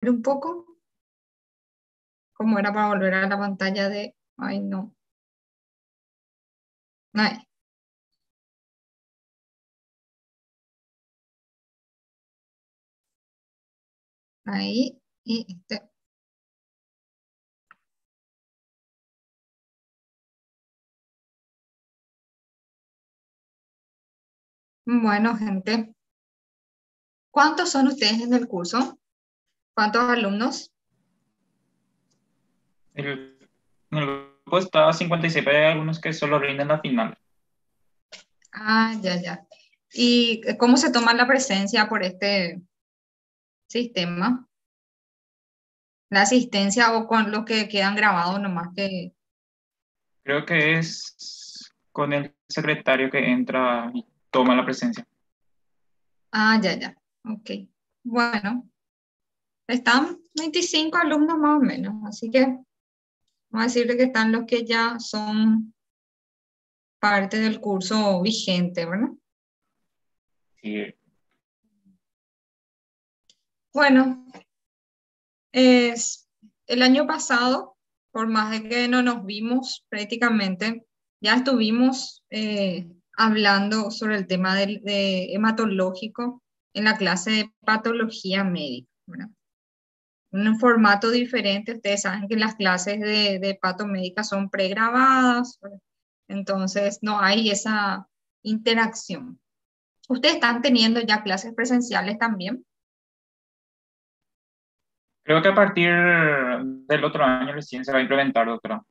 compartirle un poco. ¿Cómo era para volver a la pantalla de... Ay, no. Ay, ahí. Y Bueno, gente, ¿cuántos son ustedes en el curso? ¿Cuántos alumnos? En el grupo está 56, pero hay algunos que solo rinden la final. Ah, ya, ya. ¿Y cómo se toma la presencia por este sistema? La asistencia o con los que quedan grabados nomás que... Creo que es con el secretario que entra y toma la presencia. Ah, ya, ya. Ok. Bueno, están 25 alumnos más o menos, así que vamos a decirle que están los que ya son parte del curso vigente, ¿verdad? Sí, Bueno, el año pasado, por más de que no nos vimos prácticamente, ya estuvimos hablando sobre el tema de hematológico en la clase de patología médica, ¿verdad? Un formato diferente. Ustedes saben que las clases de patomédica son pregrabadas, ¿verdad? Entonces no hay esa interacción. ¿Ustedes están teniendo ya clases presenciales también? creo que a partir del otro año recién se va a implementar, doctora.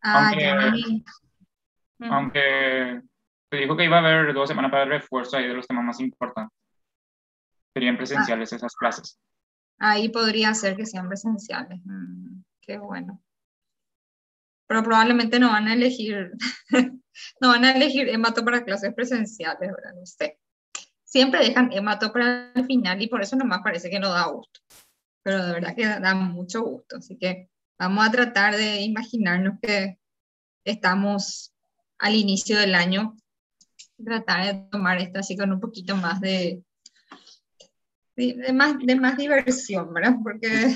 Ah, Aunque, ya mi... Ujú. aunque se dijo que iba a haber 2 semanas para el refuerzo ahí de los temas más importantes. Serían Ah, presenciales esas clases. ahí podría ser que sean presenciales. Qué bueno. Pero probablemente no van a elegir, no van a elegir hemato para clases presenciales, ¿verdad? No sé. Siempre dejan hemato para el final y por eso nomás parece que no da gusto. Pero de verdad que da mucho gusto. Así que vamos a tratar de imaginarnos que estamos al inicio del año, tratar de tomar esto así con un poquito más de más diversión, ¿verdad? Porque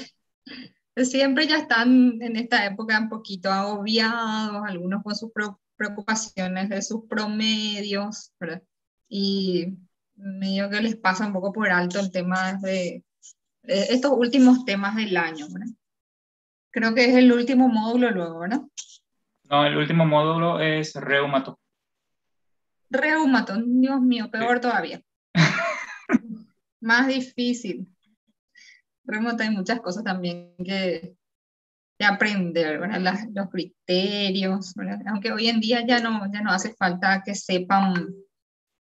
siempre ya están en esta época un poquito agobiados, algunos con sus preocupaciones de sus promedios, ¿verdad? Y medio que les pasa un poco por alto el tema de estos últimos temas del año, ¿verdad? Creo que es el último módulo luego, ¿verdad? No, el último módulo es reumato. Reumato, Dios mío, Sí. peor todavía. Más difícil. Reumato hay muchas cosas también que aprender, ¿verdad? Los criterios, ¿verdad? Aunque hoy en día ya no hace falta que sepan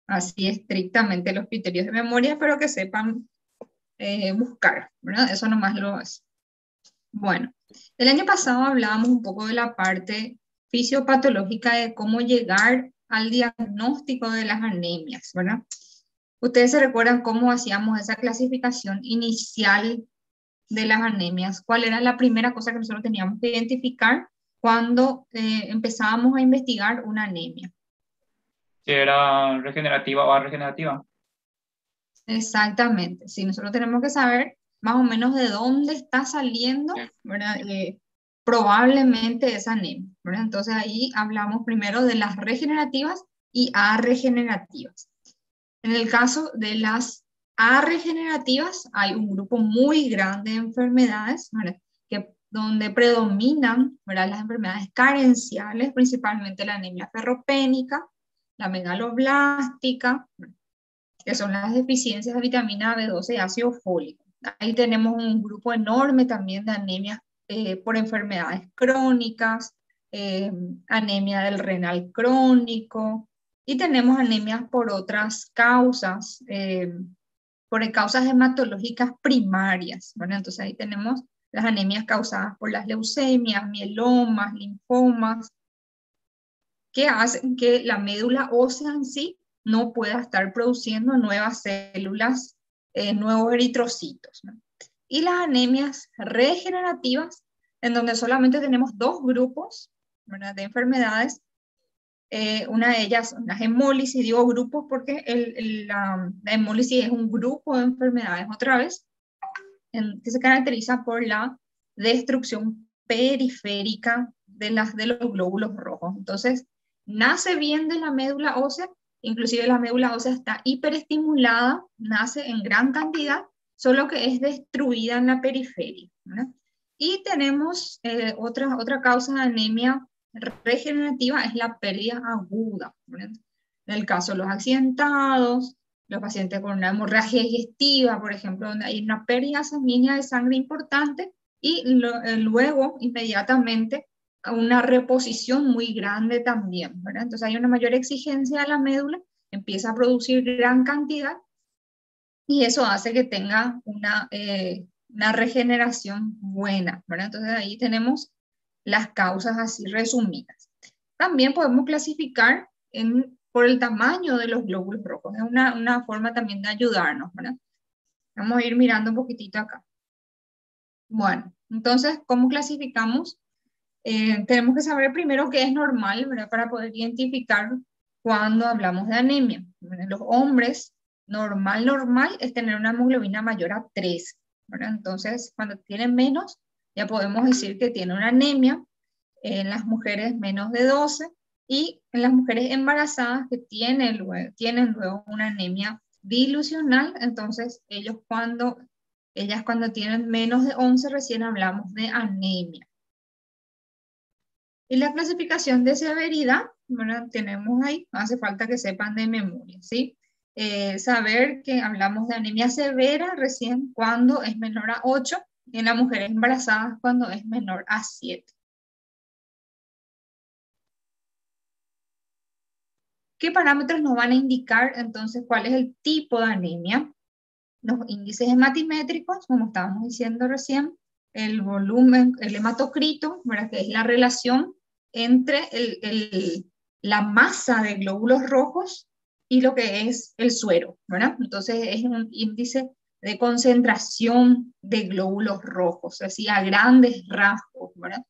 así estrictamente los criterios de memoria, pero que sepan buscar, ¿verdad? Eso nomás lo es. Bueno, el año pasado hablábamos un poco de la parte fisiopatológica de cómo llegar al diagnóstico de las anemias, ¿verdad? Ustedes se recuerdan cómo hacíamos esa clasificación inicial de las anemias. ¿Cuál era la primera cosa que nosotros teníamos que identificar cuando empezábamos a investigar una anemia? Si era regenerativa o regenerativa. Exactamente. Si nosotros tenemos que saber más o menos de dónde está Sí. saliendo, ¿verdad? Probablemente esa anemia, ¿verdad? Entonces ahí hablamos primero de las regenerativas y arregenerativas. En el caso de las arregenerativas hay un grupo muy grande de enfermedades, ¿verdad? Donde predominan, ¿verdad? Las enfermedades carenciales, principalmente la anemia ferropénica, la megaloblástica, ¿verdad? Que son las deficiencias de vitamina B12 y ácido fólico. Ahí tenemos un grupo enorme también de anemias por enfermedades crónicas, eh, anemia del renal crónico, y tenemos anemias por otras causas, por causas hematológicas primarias. Bueno, entonces ahí tenemos las anemias causadas por las leucemias, mielomas, linfomas, que hacen que la médula ósea en sí no pueda estar produciendo nuevas células, nuevos eritrocitos, ¿no? Y las anemias regenerativas, en donde solamente tenemos dos grupos, ¿verdad? De enfermedades. Una de ellas, la hemólisis, digo grupos porque la hemólisis es un grupo de enfermedades otra vez, que se caracteriza por la destrucción periférica de los glóbulos rojos. Entonces, nace bien de la médula ósea, inclusive la médula ósea está hiperestimulada, nace en gran cantidad, solo que es destruida en la periferia, ¿verdad? Y tenemos otra causa de anemia regenerativa, es la pérdida aguda, ¿verdad? En el caso de los accidentados, los pacientes con una hemorragia digestiva, por ejemplo, donde hay una pérdida sanguínea de sangre importante y luego, inmediatamente, una reposición muy grande también, ¿verdad? Entonces hay una mayor exigencia de la médula, empieza a producir gran cantidad y eso hace que tenga una regeneración buena, ¿verdad? Entonces ahí tenemos las causas así resumidas. También podemos clasificar por el tamaño de los glóbulos rojos. Es una forma también de ayudarnos, ¿verdad? Vamos a ir mirando un poquitito acá. Bueno, entonces, ¿cómo clasificamos? Tenemos que saber primero qué es normal, ¿verdad? Para poder identificar cuando hablamos de anemia. En los hombres, normal es tener una hemoglobina mayor a 3, ¿verdad? Entonces, cuando tienen menos, ya podemos decir que tiene una anemia. En las mujeres menos de 12 y en las mujeres embarazadas que tienen luego una anemia dilucional, entonces ellas cuando tienen menos de 11 recién hablamos de anemia. Y la clasificación de severidad, ¿verdad? Tenemos ahí, no hace falta que sepan de memoria, ¿sí? Saber que hablamos de anemia severa recién cuando es menor a 8 y en las mujeres embarazadas cuando es menor a 7. ¿Qué parámetros nos van a indicar entonces cuál es el tipo de anemia? Los índices hematimétricos, como estábamos diciendo recién, el volumen, el hematocrito, ¿verdad? Que es la relación entre la masa de glóbulos rojos y lo que es el suero, ¿verdad? Entonces es un índice de concentración de glóbulos rojos, así a grandes rasgos, ¿verdad?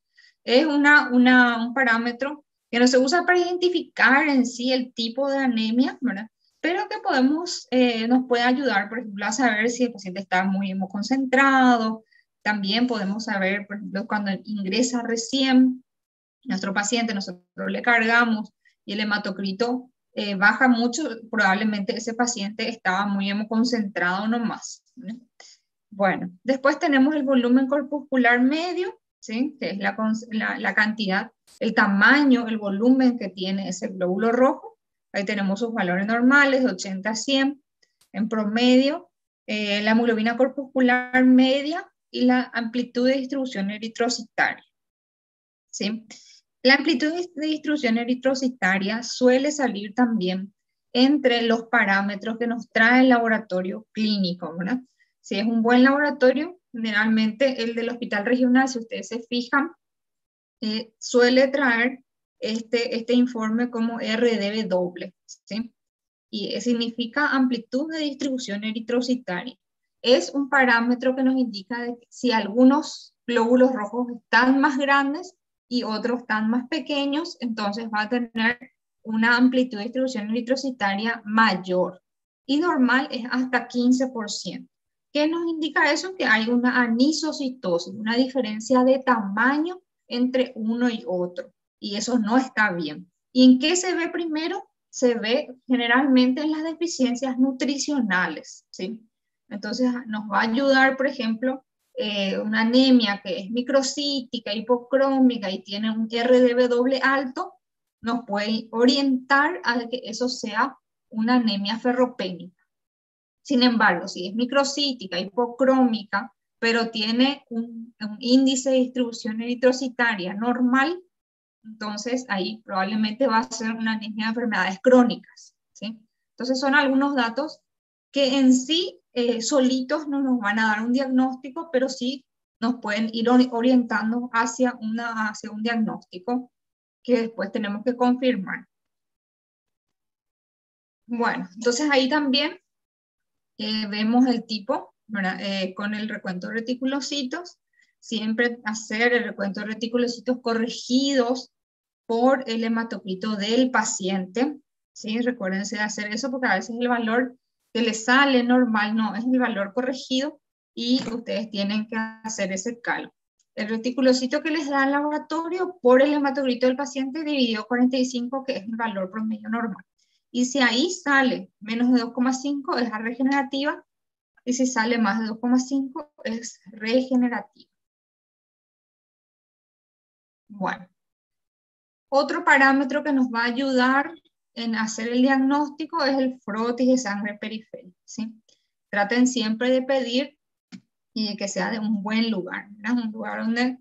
Es un parámetro que no se usa para identificar en sí el tipo de anemia, ¿verdad? Pero que nos puede ayudar, por ejemplo, a saber si el paciente está muy hemoconcentrado. También podemos saber, por ejemplo, cuando ingresa recién nuestro paciente, nosotros le cargamos y el hematocrito baja mucho, probablemente ese paciente estaba muy hemoconcentrado nomás, ¿no? Bueno, después tenemos el volumen corpuscular medio, ¿sí? Que es la cantidad, el tamaño, el volumen que tiene ese glóbulo rojo. Ahí tenemos sus valores normales, de 80 a 100 en promedio, la hemoglobina corpuscular media y la amplitud de distribución eritrocitaria, ¿sí? La amplitud de distribución eritrocitaria suele salir también entre los parámetros que nos trae el laboratorio clínico, ¿verdad? Si es un buen laboratorio, generalmente el del hospital regional, si ustedes se fijan, suele traer este informe como RDB-doble, ¿sí? Y significa amplitud de distribución eritrocitaria. Es un parámetro que nos indica si algunos glóbulos rojos están más grandes y otros están más pequeños, entonces va a tener una amplitud de distribución eritrocitaria mayor. Y normal es hasta 15%. ¿Qué nos indica eso? Que hay una anisocitosis, una diferencia de tamaño entre uno y otro. Y eso no está bien. ¿Y en qué se ve primero? Se ve generalmente en las deficiencias nutricionales, ¿sí? Entonces nos va a ayudar, por ejemplo, una anemia que es microcítica, hipocrómica y tiene un RDB doble alto, nos puede orientar a que eso sea una anemia ferropénica. Sin embargo, si es microcítica, hipocrómica, pero tiene un índice de distribución eritrocitaria normal, entonces ahí probablemente va a ser una anemia de enfermedades crónicas, ¿sí? Entonces son algunos datos que en sí solitos no nos van a dar un diagnóstico, pero sí nos pueden ir orientando hacia un diagnóstico que después tenemos que confirmar. Bueno, entonces ahí también vemos el tipo, ¿verdad? Con el recuento de reticulocitos, siempre hacer el recuento de reticulocitos corregidos por el hematocrito del paciente, ¿sí? Recuérdense de hacer eso porque a veces el valor que le sale normal no, es el valor corregido y ustedes tienen que hacer ese cálculo. El reticulocito que les da el laboratorio por el hematocrito del paciente dividido 45, que es el valor promedio normal. Y si ahí sale menos de 2,5 es regenerativa, y si sale más de 2,5 es regenerativa. Bueno, otro parámetro que nos va a ayudar en hacer el diagnóstico es el frotis de sangre periférica, ¿sí? Traten siempre de pedir y de que sea de un buen lugar, ¿verdad? Un lugar donde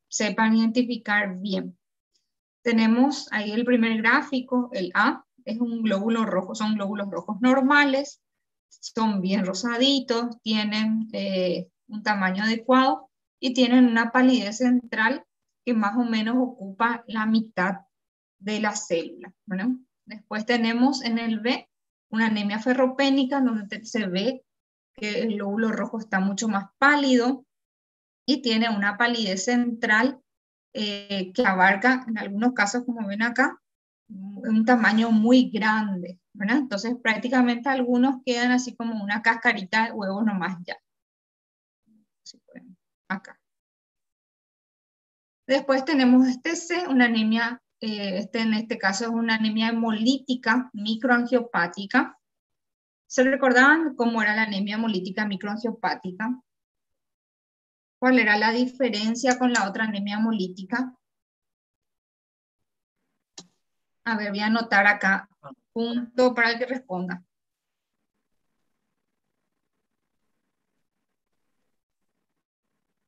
sepan identificar bien. Tenemos ahí el primer gráfico, el A, es un glóbulo rojo, son glóbulos rojos normales, son bien rosaditos, tienen un tamaño adecuado y tienen una palidez central que más o menos ocupa la mitad de la célula, ¿no? Después tenemos en el B una anemia ferropénica, donde se ve que el glóbulo rojo está mucho más pálido y tiene una palidez central que abarca, en algunos casos, como ven acá, un tamaño muy grande, ¿verdad? Entonces, prácticamente algunos quedan así como una cascarita de huevo nomás ya. Acá. Después tenemos este C, una anemia, en este caso es una anemia hemolítica microangiopática. ¿Se recordaban cómo era la anemia hemolítica microangiopática? ¿Cuál era la diferencia con la otra anemia hemolítica? A ver, voy a anotar acá punto para el que responda.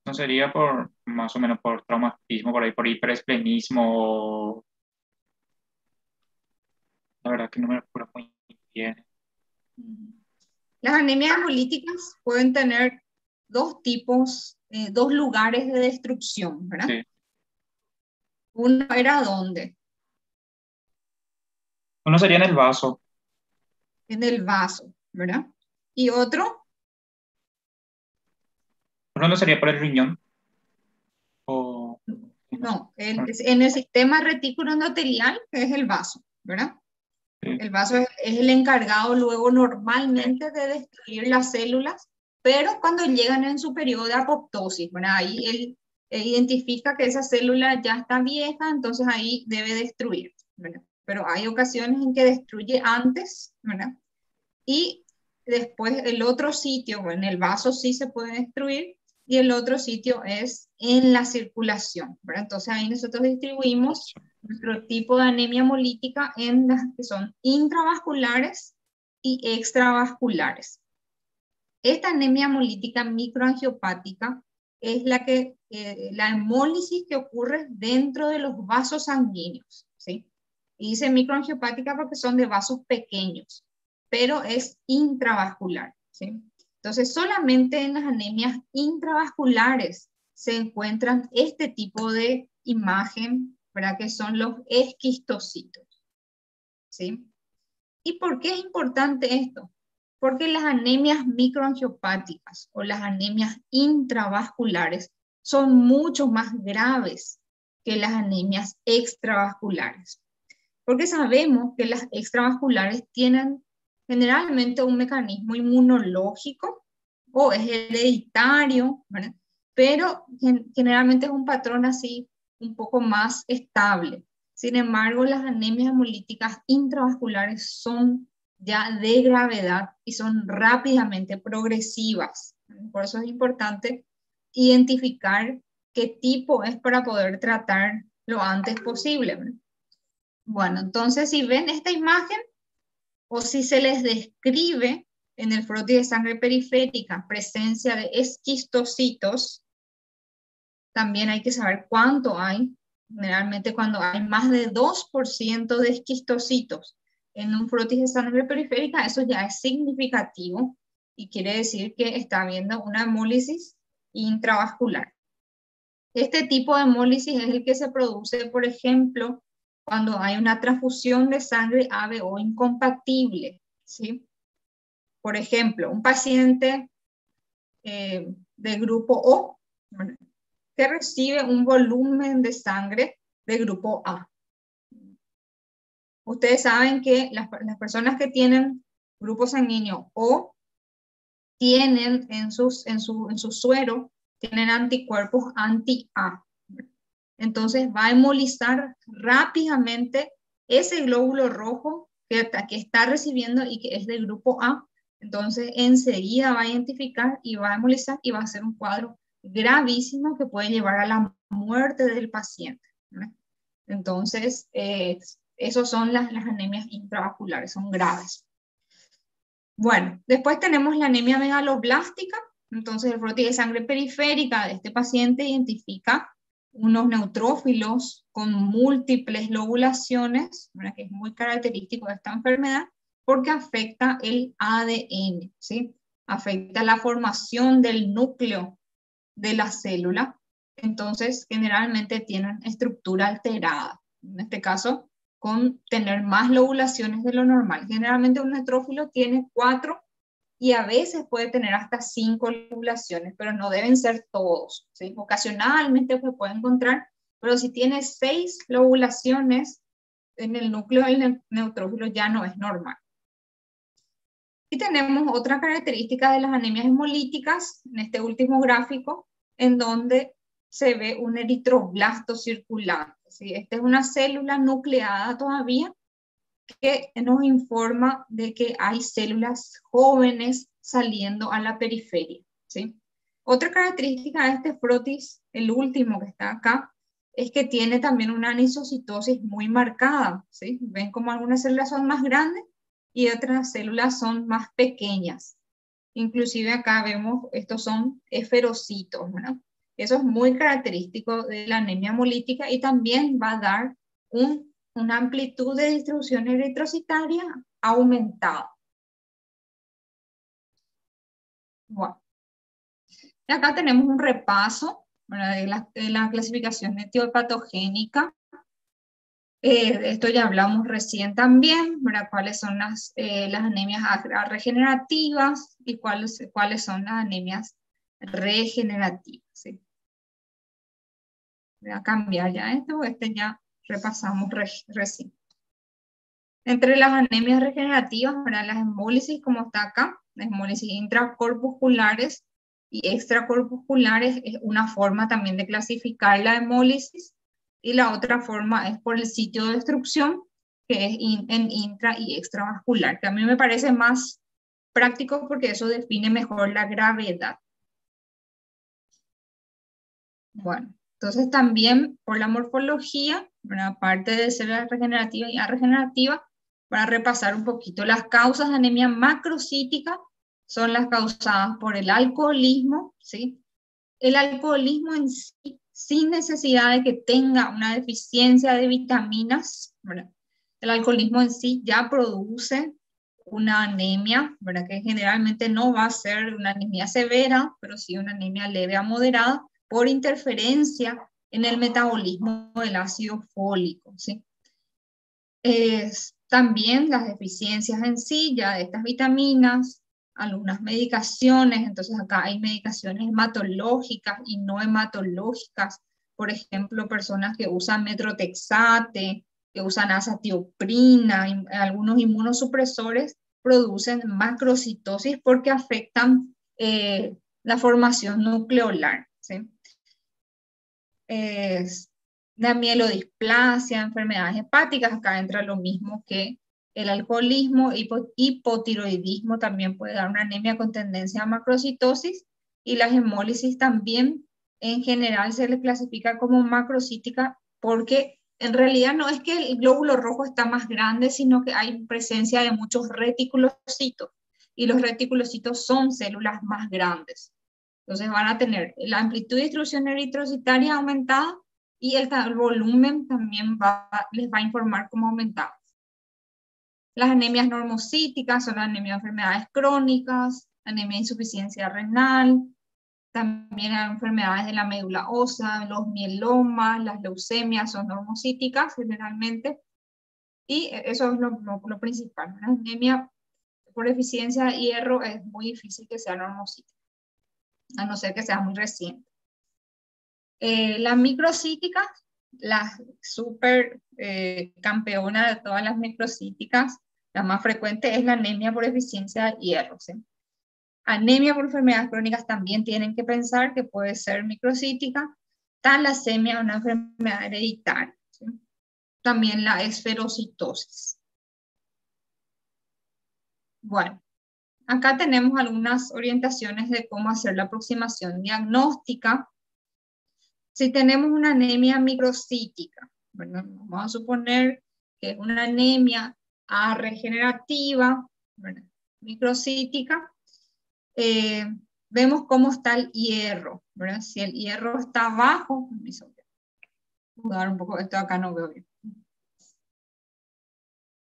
¿No sería por, más o menos por traumatismo, por hiperesplenismo? La verdad que no me recuerdo muy bien. Las anemias hemolíticas pueden tener dos tipos, dos lugares de destrucción, ¿verdad? Sí. Uno era ¿dónde? Uno sería en el vaso. En el vaso, ¿verdad? Y otro, Uno no sería por el riñón. O, no, en el sistema retículo endotelial, que es el vaso, ¿verdad? sí. El vaso es el encargado luego normalmente de destruir las células, pero cuando llegan en su periodo de apoptosis, ¿verdad? Ahí él identifica que esa célula ya está vieja, entonces ahí debe destruir, ¿verdad? Pero hay ocasiones en que destruye antes, ¿verdad? Y después el otro sitio, en el vaso sí se puede destruir, y el otro sitio es en la circulación, ¿verdad? Entonces ahí nosotros distribuimos nuestro tipo de anemia hemolítica en las que son intravasculares y extravasculares. Esta anemia hemolítica microangiopática es la hemólisis que ocurre dentro de los vasos sanguíneos, ¿sí? Y dice microangiopática porque son de vasos pequeños, pero es intravascular, ¿sí? Entonces, solamente en las anemias intravasculares se encuentran este tipo de imagen, ¿verdad? Que son los esquistocitos, ¿sí? ¿Y por qué es importante esto? Porque las anemias microangiopáticas o las anemias intravasculares son mucho más graves que las anemias extravasculares. Porque sabemos que las extravasculares tienen generalmente un mecanismo inmunológico o es hereditario, ¿verdad? Pero generalmente es un patrón así un poco más estable. Sin embargo, las anemias hemolíticas intravasculares son ya de gravedad y son rápidamente progresivas. Por eso es importante identificar qué tipo es para poder tratar lo antes posible, ¿verdad? Bueno, entonces si ven esta imagen o si se les describe en el frotis de sangre periférica presencia de esquistocitos, también hay que saber cuánto hay. Generalmente cuando hay más de 2% de esquistocitos en un frotis de sangre periférica, eso ya es significativo y quiere decir que está habiendo una hemólisis intravascular. Este tipo de hemólisis es el que se produce, por ejemplo, cuando hay una transfusión de sangre AB-O incompatible, ¿sí? Por ejemplo, un paciente de grupo O, ¿verdad?, que recibe un volumen de sangre de grupo A. Ustedes saben que las personas que tienen grupo sanguíneo O tienen en su suero, tienen anticuerpos anti-A. Entonces va a hemolizar rápidamente ese glóbulo rojo que está recibiendo y que es del grupo A. Entonces enseguida va a identificar y va a hemolizar y va a hacer un cuadro gravísimo que puede llevar a la muerte del paciente, ¿verdad? Entonces, esos son las anemias intravasculares, son graves. Bueno, después tenemos la anemia megaloblástica. Entonces, el frotis de sangre periférica de este paciente identifica unos neutrófilos con múltiples lobulaciones, ¿verdad? Que es muy característico de esta enfermedad, porque afecta el ADN, ¿sí? Afecta la formación del núcleo de la célula. Entonces, generalmente tienen estructura alterada. En este caso, con tener más lobulaciones de lo normal. Generalmente un neutrófilo tiene 4 y a veces puede tener hasta 5 lobulaciones, pero no deben ser todos, ¿sí? Ocasionalmente se puede encontrar, pero si tiene 6 lobulaciones en el núcleo del neutrófilo ya no es normal. Y tenemos otra característica de las anemias hemolíticas, en este último gráfico, en donde se ve un eritroblasto circulante, ¿sí? Esta es una célula nucleada todavía que nos informa de que hay células jóvenes saliendo a la periferia, ¿sí? Otra característica de este frotis, el último que está acá, es que tiene también una anisocitosis muy marcada, ¿sí? Ven como algunas células son más grandes y otras células son más pequeñas. Inclusive acá vemos, estos son esferocitos, ¿verdad? Eso es muy característico de la anemia hemolítica y también va a dar una amplitud de distribución eritrocitaria aumentada. Bueno, y acá tenemos un repaso, ¿verdad? de la clasificación etiopatogénica. De esto ya hablamos recién también, ¿verdad? Cuáles son las anemias regenerativas y cuáles son las anemias regenerativas, ¿sí? Voy a cambiar ya esto, ya repasamos recién. Entre las anemias regenerativas, ¿verdad? Las hemólisis, como está acá, las hemólisis intracorpusculares y extracorpusculares es una forma también de clasificar la hemólisis, y la otra forma es por el sitio de destrucción, que es en intra y extravascular, que a mí me parece más práctico porque eso define mejor la gravedad. Bueno, entonces también por la morfología, aparte de células regenerativas y regenerativas, para repasar un poquito, las causas de anemia macrocítica son las causadas por el alcoholismo, ¿sí? El alcoholismo en sí, sin necesidad de que tenga una deficiencia de vitaminas, ¿verdad? El alcoholismo en sí ya produce una anemia, ¿verdad? Que generalmente no va a ser una anemia severa, pero sí una anemia leve a moderada, por interferencia en el metabolismo del ácido fólico, ¿sí? También las deficiencias en sí, ya de estas vitaminas, algunas medicaciones, entonces acá hay medicaciones hematológicas y no hematológicas, por ejemplo, personas que usan metrotexate, que usan azatioprina, algunos inmunosupresores producen macrocitosis porque afectan la formación nucleolar, ¿sí? La mielodisplasia, enfermedades hepáticas, acá entra lo mismo que el alcoholismo, hipotiroidismo también puede dar una anemia con tendencia a macrocitosis, y las hemólisis también en general se le clasifica como macrocítica porque en realidad no es que el glóbulo rojo está más grande, sino que hay presencia de muchos reticulocitos, y los reticulocitos son células más grandes. Entonces van a tener la amplitud de distribución eritrocitaria aumentada y el volumen también les va a informar cómo aumentar. Las anemias normocíticas son las anemias de enfermedades crónicas, anemia de insuficiencia renal, también hay enfermedades de la médula ósea, los mielomas, las leucemias son normocíticas generalmente, y eso es lo principal. Una anemia por deficiencia de hierro es muy difícil que sea normocítica, a no ser que sea muy reciente. Las microcíticas, la super campeona de todas las microcíticas, la más frecuente es la anemia por deficiencia de hierro, ¿sí? Anemia por enfermedades crónicas también tienen que pensar que puede ser microcítica. Talasemia, una enfermedad hereditaria, ¿sí? También la esferocitosis. Bueno, acá tenemos algunas orientaciones de cómo hacer la aproximación diagnóstica. Si tenemos una anemia microcítica, ¿verdad? Vamos a suponer que es una anemia regenerativa, ¿verdad? Microcítica. Vemos cómo está el hierro, ¿verdad? Si el hierro está bajo, voy a dar un poco, esto acá no veo bien.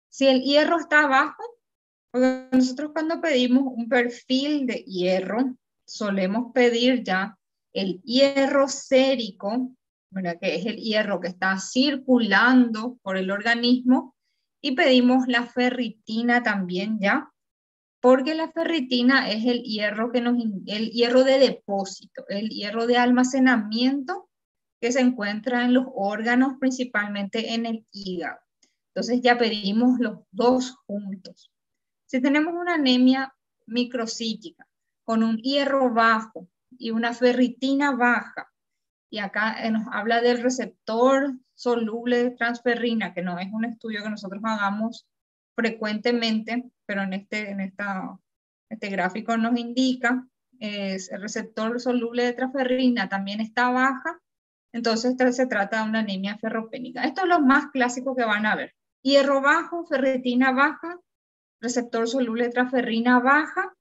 Si el hierro está bajo, porque nosotros cuando pedimos un perfil de hierro, solemos pedir ya el hierro sérico, ¿verdad? Que es el hierro que está circulando por el organismo, y pedimos la ferritina también ya, porque la ferritina es el hierro, el hierro de depósito, el hierro de almacenamiento que se encuentra en los órganos, principalmente en el hígado. Entonces ya pedimos los dos juntos. Si tenemos una anemia microcítica con un hierro bajo y una ferritina baja, y acá nos habla del receptor soluble de transferrina, que no es un estudio que nosotros hagamos frecuentemente, pero en este gráfico nos indica, es el receptor soluble de transferrina también está baja, entonces se trata de una anemia ferropénica. Esto es lo más clásico que van a ver. Hierro bajo, ferritina baja, receptor soluble de transferrina baja,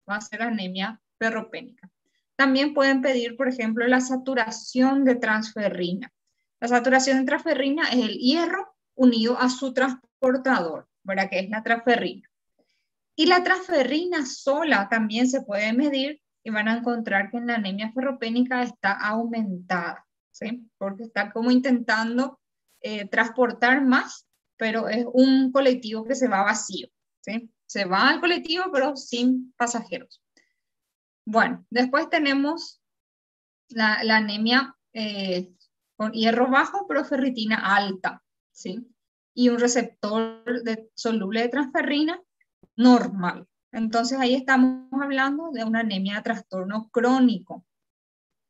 va a ser anemia ferropénica. También pueden pedir, por ejemplo, la saturación de transferrina. La saturación de transferrina es el hierro unido a su transportador, ¿verdad? Que es la transferrina. Y la transferrina sola también se puede medir y van a encontrar que en la anemia ferropénica está aumentada, ¿sí? Porque está como intentando transportar más, pero es un colectivo que se va vacío, ¿sí? Se va al colectivo, pero sin pasajeros. Bueno, después tenemos la anemia con hierro bajo, pero ferritina alta, ¿sí? Y un receptor soluble de transferrina normal. Entonces ahí estamos hablando de una anemia de trastorno crónico.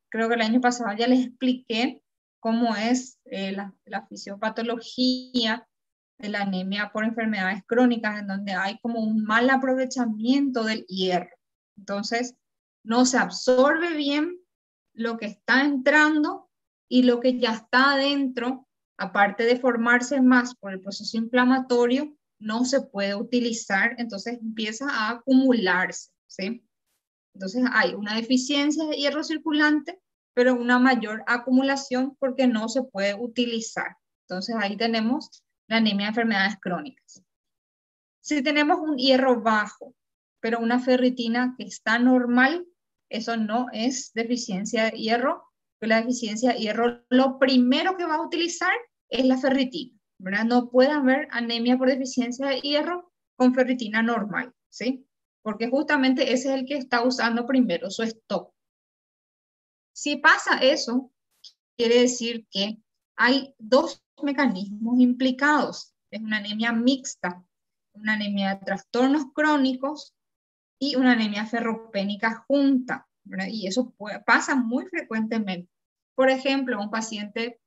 Creo que el año pasado ya les expliqué cómo es la fisiopatología de la anemia por enfermedades crónicas, en donde hay como un mal aprovechamiento del hierro. Entonces, no se absorbe bien lo que está entrando y lo que ya está adentro, aparte de formarse más por el proceso inflamatorio, no se puede utilizar, entonces empieza a acumularse, ¿sí? Entonces hay una deficiencia de hierro circulante, pero una mayor acumulación porque no se puede utilizar. Entonces ahí tenemos la anemia de enfermedades crónicas. Si tenemos un hierro bajo, pero una ferritina que está normal, eso no es deficiencia de hierro, porque la deficiencia de hierro lo primero que va a utilizar es la ferritina, ¿verdad? No puede haber anemia por deficiencia de hierro con ferritina normal, ¿sí? Porque justamente ese es el que está usando primero su stock. Si pasa eso, quiere decir que hay dos mecanismos implicados. Es una anemia mixta, una anemia de trastornos crónicos y una anemia ferropénica junta, ¿verdad? Y eso pasa muy frecuentemente. Por ejemplo, un paciente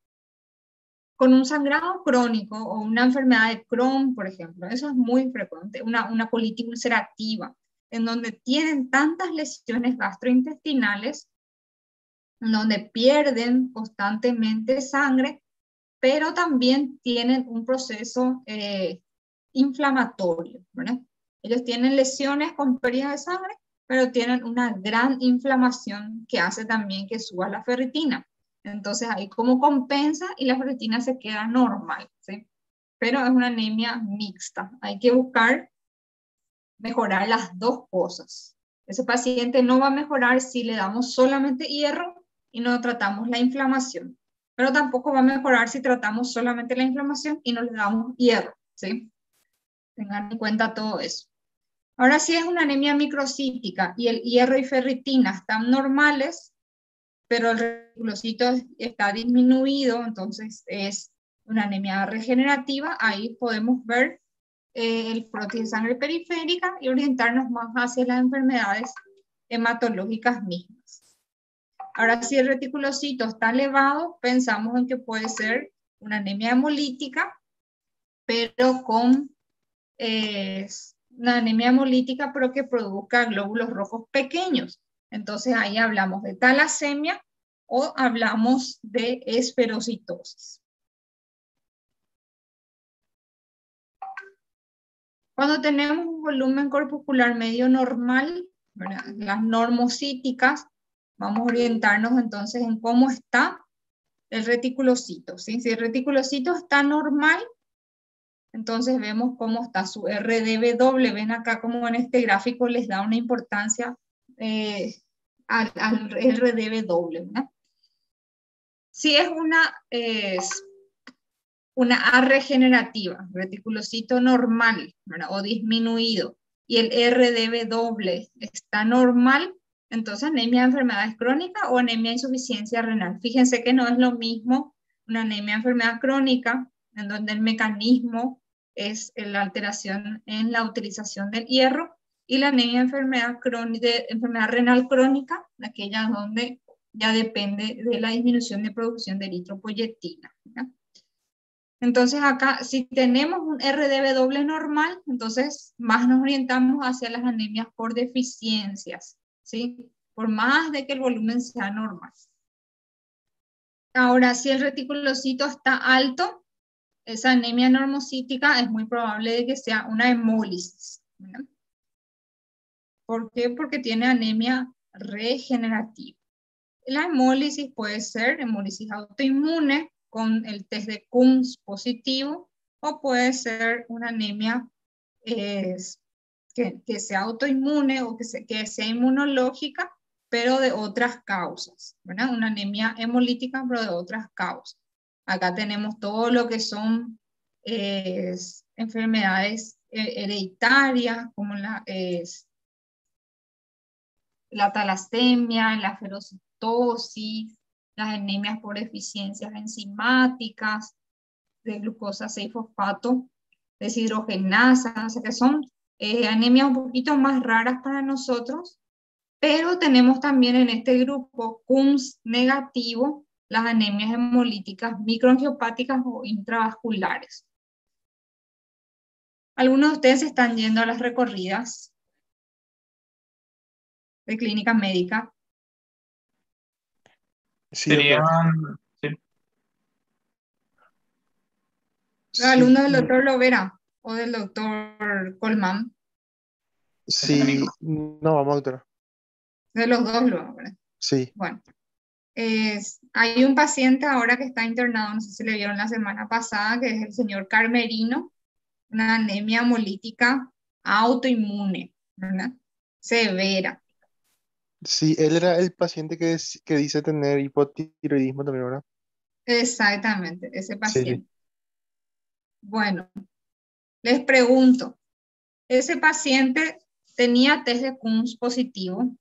con un sangrado crónico o una enfermedad de Crohn, por ejemplo, eso es muy frecuente, una colitis ulcerativa, en donde tienen tantas lesiones gastrointestinales, donde pierden constantemente sangre, pero también tienen un proceso inflamatorio, ¿verdad? Ellos tienen lesiones con pérdida de sangre, pero tienen una gran inflamación que hace también que suba la ferritina. Entonces ahí como compensa y la ferritina se queda normal, ¿sí? Pero es una anemia mixta. Hay que buscar mejorar las dos cosas. Ese paciente no va a mejorar si le damos solamente hierro y no tratamos la inflamación, pero tampoco va a mejorar si tratamos solamente la inflamación y no le damos hierro, ¿sí? Tengan en cuenta todo eso. Ahora, si es una anemia microcítica y el hierro y ferritina están normales, pero el reticulocito está disminuido, entonces es una anemia regenerativa, ahí podemos ver el prótesis de sangre periférica y orientarnos más hacia las enfermedades hematológicas mismas. Ahora, si el reticulocito está elevado, pensamos en que puede ser una anemia hemolítica, pero con una anemia hemolítica, pero que produzca glóbulos rojos pequeños. Entonces ahí hablamos de talasemia o hablamos de esferocitosis. Cuando tenemos un volumen corpuscular medio normal, ¿verdad? Las normocíticas, vamos a orientarnos entonces en cómo está el reticulocito, ¿sí? Si el reticulocito está normal, entonces vemos cómo está su RDW. Ven acá como en este gráfico les da una importancia al RDW, ¿verdad? Si es una A regenerativa, reticulocito normal, ¿verdad? O disminuido, y el RDW está normal, entonces anemia de enfermedades crónicas o anemia de insuficiencia renal. Fíjense que no es lo mismo una anemia de enfermedad crónica, en donde el mecanismo es la alteración en la utilización del hierro, y la anemia de enfermedad renal crónica, aquella donde ya depende de la disminución de producción de eritropoyetina, ¿verdad? Entonces acá, si tenemos un RDW normal, entonces más nos orientamos hacia las anemias por deficiencias, ¿sí? Por más de que el volumen sea normal. Ahora, si el reticulocito está alto, esa anemia normocítica es muy probable de que sea una hemólisis, ¿verdad? ¿Por qué? Porque tiene anemia regenerativa. La hemólisis puede ser hemólisis autoinmune con el test de Coombs positivo, o puede ser una anemia que sea autoinmune o que sea inmunológica, pero de otras causas, ¿verdad? Una anemia hemolítica, pero de otras causas. Acá tenemos todo lo que son enfermedades hereditarias, como la talasemia, la ferocitosis, las anemias por deficiencias enzimáticas, de glucosa 6-fosfato, deshidrogenasa, o sea que son anemias un poquito más raras para nosotros, pero tenemos también en este grupo Coombs negativo las anemias hemolíticas microangiopáticas o intravasculares. Algunos de ustedes están yendo a las recorridas de clínica médica. Sí, doctor. Serían, sí, Los alumnos del Sí, doctor Lovera o del doctor Colman, ese no es sí, ninguno. no, vamos, doctora. de los dos luego, ¿verdad? Sí, Bueno, hay un paciente ahora que está internado, no sé si le vieron la semana pasada, que es el señor Carmerino, una anemia hemolítica autoinmune, ¿verdad? Severa. sí, él era el paciente que dice tener hipotiroidismo también, ¿verdad? Exactamente, ese Sí, sí. paciente. Bueno, les pregunto, ¿ese paciente tenía test de Coombs positivo?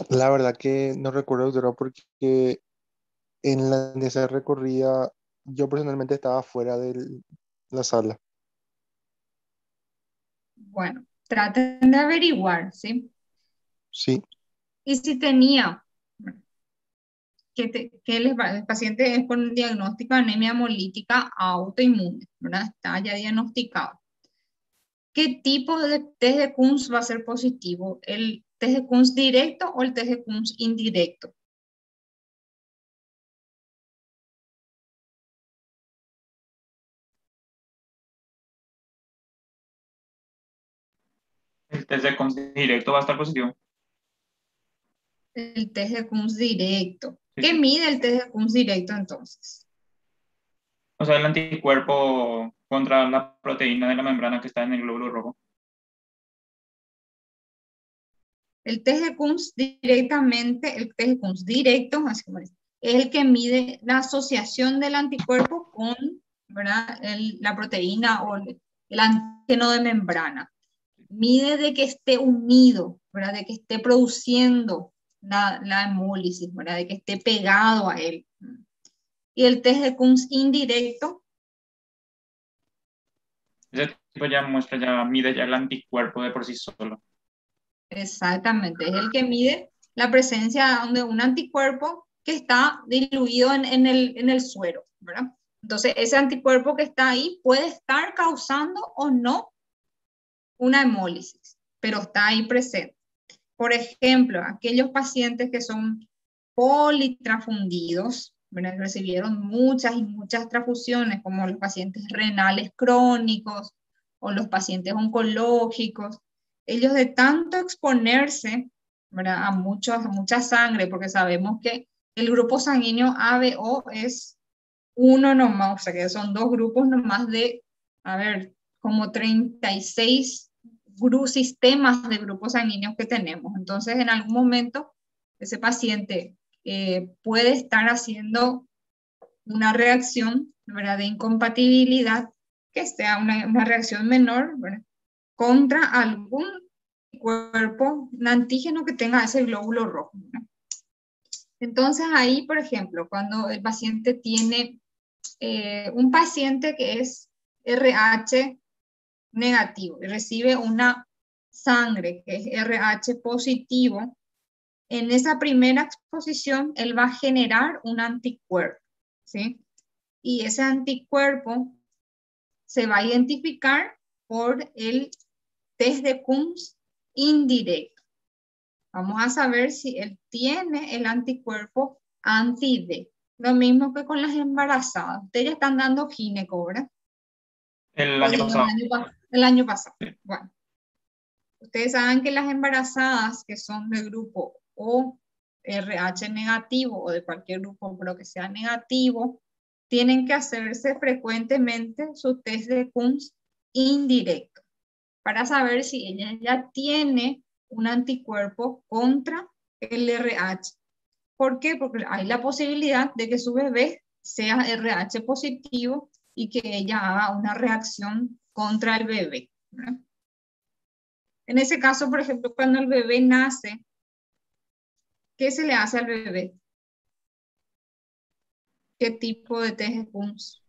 La verdad que no recuerdo, doctora, porque en esa recorrida yo personalmente estaba fuera de la sala. Bueno, traten de averiguar, ¿sí? Sí, Y si tenía, el paciente es con un diagnóstico de anemia hemolítica autoinmune, ¿verdad? Está ya diagnosticado. ¿Qué tipo de test de Coombs va a ser positivo? ¿El test de Coombs directo o el test de Coombs indirecto? El test de Coombs directo va a estar positivo. El test de Coombs directo. Sí, ¿Qué sí. mide el test de Coombs directo entonces? O sea, el anticuerpo contra la proteína de la membrana que está en el glóbulo rojo. El test de Coombs directamente, el test de Coombs directo, así como es el que mide la asociación del anticuerpo con, ¿verdad? La proteína o el antígeno de membrana. Mide de que esté unido, ¿verdad? De que esté produciendo la hemólisis, ¿verdad? De que esté pegado a él. Y el test de Coombs indirecto Ese tipo ya muestra, ya mide ya el anticuerpo de por sí solo. Exactamente, es el que mide la presencia de un anticuerpo que está diluido en el suero, ¿verdad? Entonces, ese anticuerpo que está ahí puede estar causando o no una hemólisis, pero está ahí presente. Por ejemplo, aquellos pacientes que son politrafundidos, ¿verdad? Recibieron muchas y muchas transfusiones, como los pacientes renales crónicos o los pacientes oncológicos. Ellos de tanto exponerse, ¿verdad? A mucha sangre, porque sabemos que el grupo sanguíneo ABO es uno nomás, o sea que son dos grupos nomás de, a ver, como 36 sistemas de grupos sanguíneos que tenemos. Entonces, en algún momento, ese paciente puede estar haciendo una reacción, ¿verdad?, de incompatibilidad, que sea una reacción menor, ¿verdad?, contra algún cuerpo, un antígeno que tenga ese glóbulo rojo, ¿verdad? Entonces, ahí, por ejemplo, cuando el paciente tiene un paciente que es RH negativo y recibe una sangre que es RH positivo, en esa primera exposición él va a generar un anticuerpo, ¿sí? Y ese anticuerpo se va a identificar por el test de Coombs indirecto. Vamos a saber si él tiene el anticuerpo anti-D. Lo mismo que con las embarazadas. Ustedes ya están dando gineco, ¿verdad? El año pasado. El año pasado. Sí. Bueno, ustedes saben que las embarazadas que son del grupo o RH negativo o de cualquier grupo, pero que sea negativo, tienen que hacerse frecuentemente su test de Coombs indirecto para saber si ella ya tiene un anticuerpo contra el RH. ¿Por qué? Porque hay la posibilidad de que su bebé sea RH positivo y que ella haga una reacción contra el bebé, ¿verdad? En ese caso, por ejemplo, cuando el bebé nace, ¿qué se le hace al bebé? ¿Qué tipo de test de Coombs?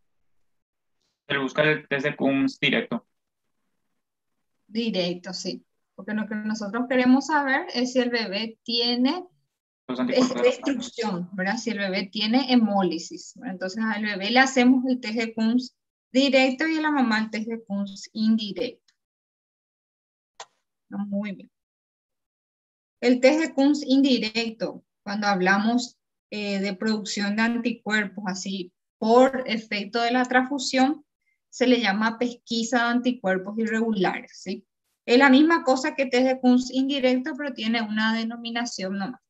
Se busca el test de Coombs directo. Directo, sí. Porque lo que nosotros queremos saber es si el bebé tiene destrucción, ¿verdad? Si el bebé tiene hemólisis, ¿verdad? Entonces al bebé le hacemos el test de Coombs directo y a la mamá el test de Coombs indirecto. Muy bien. El test de Coombs indirecto, cuando hablamos de producción de anticuerpos, así por efecto de la transfusión, se le llama pesquisa de anticuerpos irregulares, ¿sí? Es la misma cosa que test de Coombs indirecto, pero tiene una denominación nomás.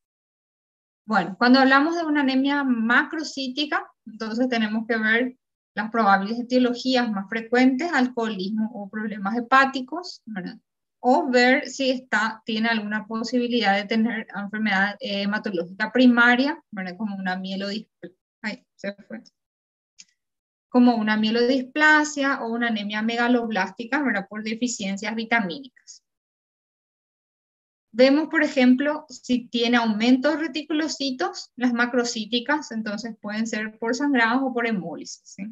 Bueno, cuando hablamos de una anemia macrocítica, entonces tenemos que ver las probables etiologías más frecuentes, alcoholismo o problemas hepáticos, ¿verdad? O ver si tiene alguna posibilidad de tener enfermedad hematológica primaria, ¿verdad? Como una mielodisplasia o una anemia megaloblástica, ¿verdad? Por deficiencias vitamínicas. Vemos, por ejemplo, si tiene aumento de reticulocitos, las macrocíticas, entonces pueden ser por sangrados o por hemólisis, ¿sí?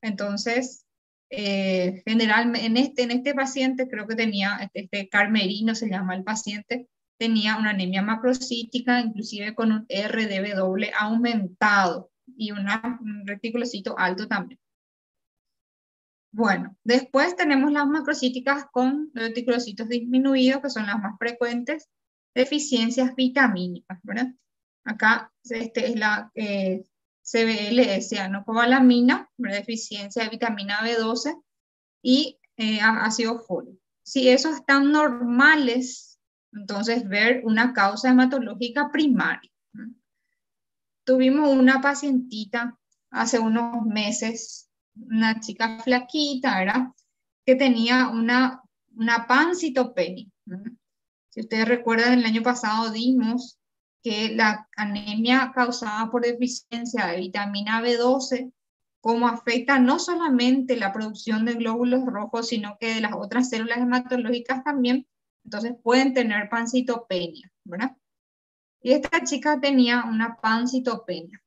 Entonces, generalmente en este paciente, creo que tenía, Carmerino se llama el paciente, tenía una anemia macrocítica, inclusive con un RDW aumentado y un reticulocito alto también. Bueno, después tenemos las macrocíticas con reticulocitos disminuidos, que son las más frecuentes, deficiencias vitamínicas, ¿verdad? Acá es la CBL, cianocobalamina, deficiencia de vitamina B12 y ácido fólico. Si esos están normales, entonces ver una causa hematológica primaria. Tuvimos una pacientita hace unos meses, una chica flaquita, ¿verdad? Que tenía una pancitopenia. Si ustedes recuerdan, el año pasado dimos que la anemia causada por deficiencia de vitamina B12, como afecta no solamente la producción de glóbulos rojos, sino que de las otras células hematológicas también, entonces pueden tener pancitopenia, ¿verdad? Y esta chica tenía una pancitopenia.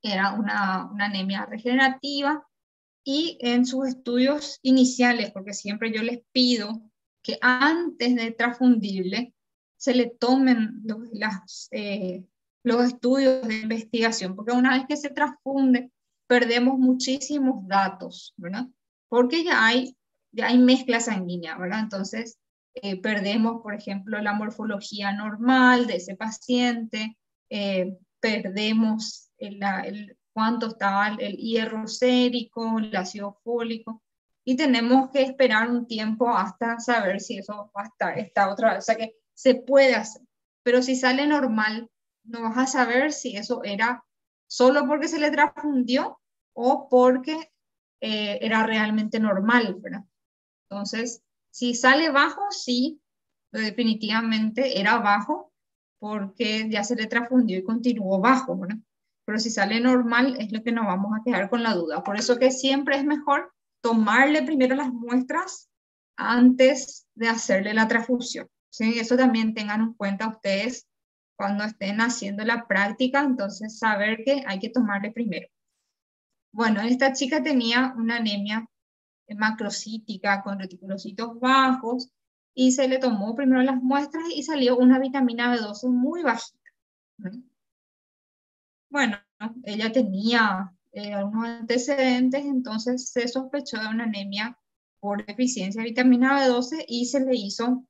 Era una anemia regenerativa y en sus estudios iniciales, porque siempre yo les pido que antes de transfundirle se le tomen los estudios de investigación, porque una vez que se transfunde, perdemos muchísimos datos, ¿verdad? Porque ya hay mezcla sanguínea, ¿verdad? Entonces, perdemos, por ejemplo, la morfología normal de ese paciente, perdemos cuánto estaba el hierro sérico, el ácido fólico, y tenemos que esperar un tiempo hasta saber si eso va a estar esta otra vez. O sea que se puede hacer, pero si sale normal, no vas a saber si eso era solo porque se le transfundió o porque era realmente normal, ¿verdad? Entonces, si sale bajo, sí, definitivamente era bajo porque ya se le transfundió y continuó bajo, ¿verdad? Pero si sale normal es lo que nos vamos a quedar con la duda. Por eso que siempre es mejor tomarle primero las muestras antes de hacerle la transfusión, ¿sí? Eso también tengan en cuenta ustedes cuando estén haciendo la práctica, entonces saber que hay que tomarle primero. Bueno, esta chica tenía una anemia macrocítica con reticulocitos bajos y se le tomó primero las muestras y salió una vitamina B12 muy bajita. Bueno, ella tenía algunos antecedentes, entonces se sospechó de una anemia por deficiencia de vitamina B12 y se le hizo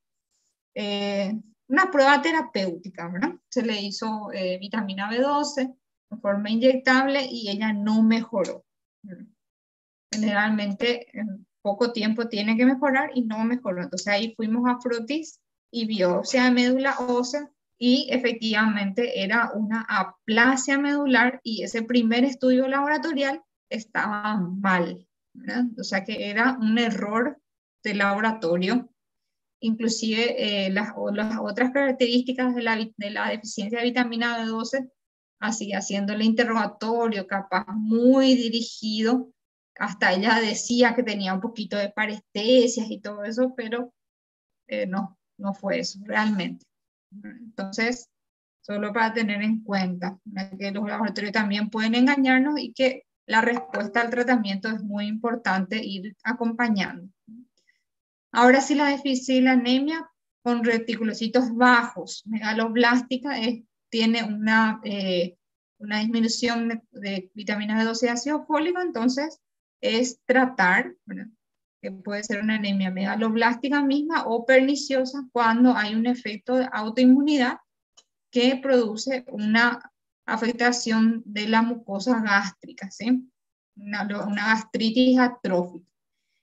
una prueba terapéutica, ¿verdad? Se le hizo vitamina B12 en forma inyectable y ella no mejoró. Generalmente en poco tiempo tiene que mejorar y no mejoró. Entonces ahí fuimos a Frutis y biopsia de médula ósea y efectivamente era una aplasia medular y ese primer estudio laboratorial estaba mal, ¿verdad? O sea que era un error de laboratorio. Inclusive las otras características de la deficiencia de vitamina B12, así haciéndole interrogatorio, capaz muy dirigido, hasta ella decía que tenía un poquito de parestesias y todo eso, pero no fue eso realmente. Entonces, solo para tener en cuenta que los laboratorios también pueden engañarnos y que la respuesta al tratamiento es muy importante ir acompañando. Ahora sí, la anemia con reticulocitos bajos, megaloblástica, tiene una disminución de vitaminas B12 y ácido fólico, entonces es tratar, ¿verdad? Que puede ser una anemia megaloblástica misma o perniciosa cuando hay un efecto de autoinmunidad que produce una afectación de la mucosa gástrica, ¿sí? Una gastritis atrófica.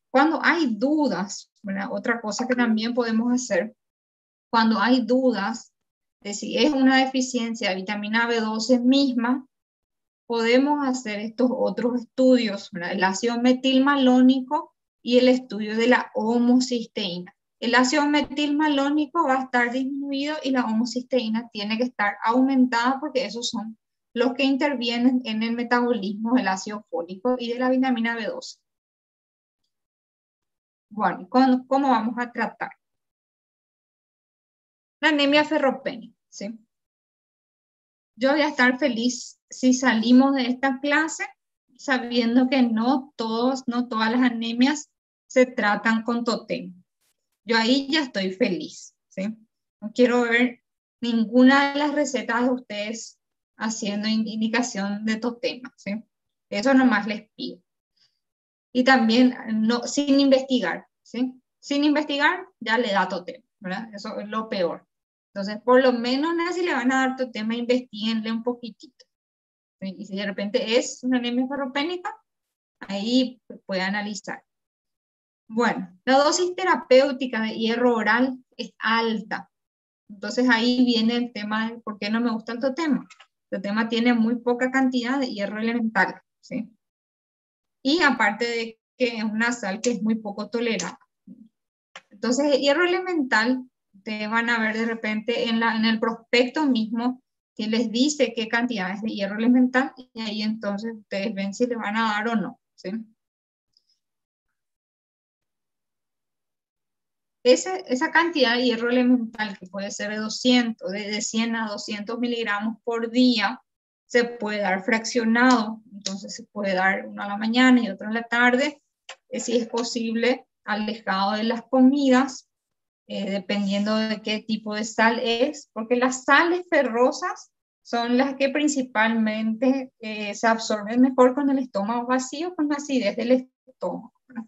Cuando hay dudas, ¿verdad? Otra cosa que también podemos hacer, cuando hay dudas de si es una deficiencia de vitamina B12 misma, podemos hacer estos otros estudios, ¿verdad? El ácido metilmalónico y el estudio de la homocisteína. El ácido metilmalónico va a estar disminuido y la homocisteína tiene que estar aumentada porque esos son los que intervienen en el metabolismo del ácido fólico y de la vitamina B12. Bueno, ¿cómo vamos a tratar? La anemia ferropénica, ¿sí? Yo voy a estar feliz si salimos de esta clase sabiendo que no todas las anemias se tratan con totem. Yo ahí ya estoy feliz, ¿sí? No quiero ver ninguna de las recetas de ustedes haciendo indicación de totem, ¿sí? Eso nomás les pido. Y también sin investigar, ¿sí? Sin investigar ya le da totem, ¿verdad? Eso es lo peor. Entonces, por lo menos, si le van a dar totem, investiguenle un poquitito. ¿Sí? Y si de repente es una anemia ferropénica, ahí puede analizar. Bueno, la dosis terapéutica de hierro oral es alta. Entonces ahí viene el tema de por qué no me gusta el totema. El totema tiene muy poca cantidad de hierro elemental, ¿sí? Y aparte de que es una sal que es muy poco tolerada. Entonces, el hierro elemental, ustedes van a ver de repente en el prospecto mismo que les dice qué cantidades de hierro elemental y ahí entonces ustedes ven si le van a dar o no, ¿sí? Esa cantidad de hierro elemental que puede ser de 100 a 200 miligramos por día se puede dar fraccionado, entonces se puede dar uno a la mañana y otro a la tarde, si es posible, alejado de las comidas, dependiendo de qué tipo de sal es, porque las sales ferrosas son las que principalmente se absorben mejor con el estómago vacío, con la acidez del estómago, ¿verdad?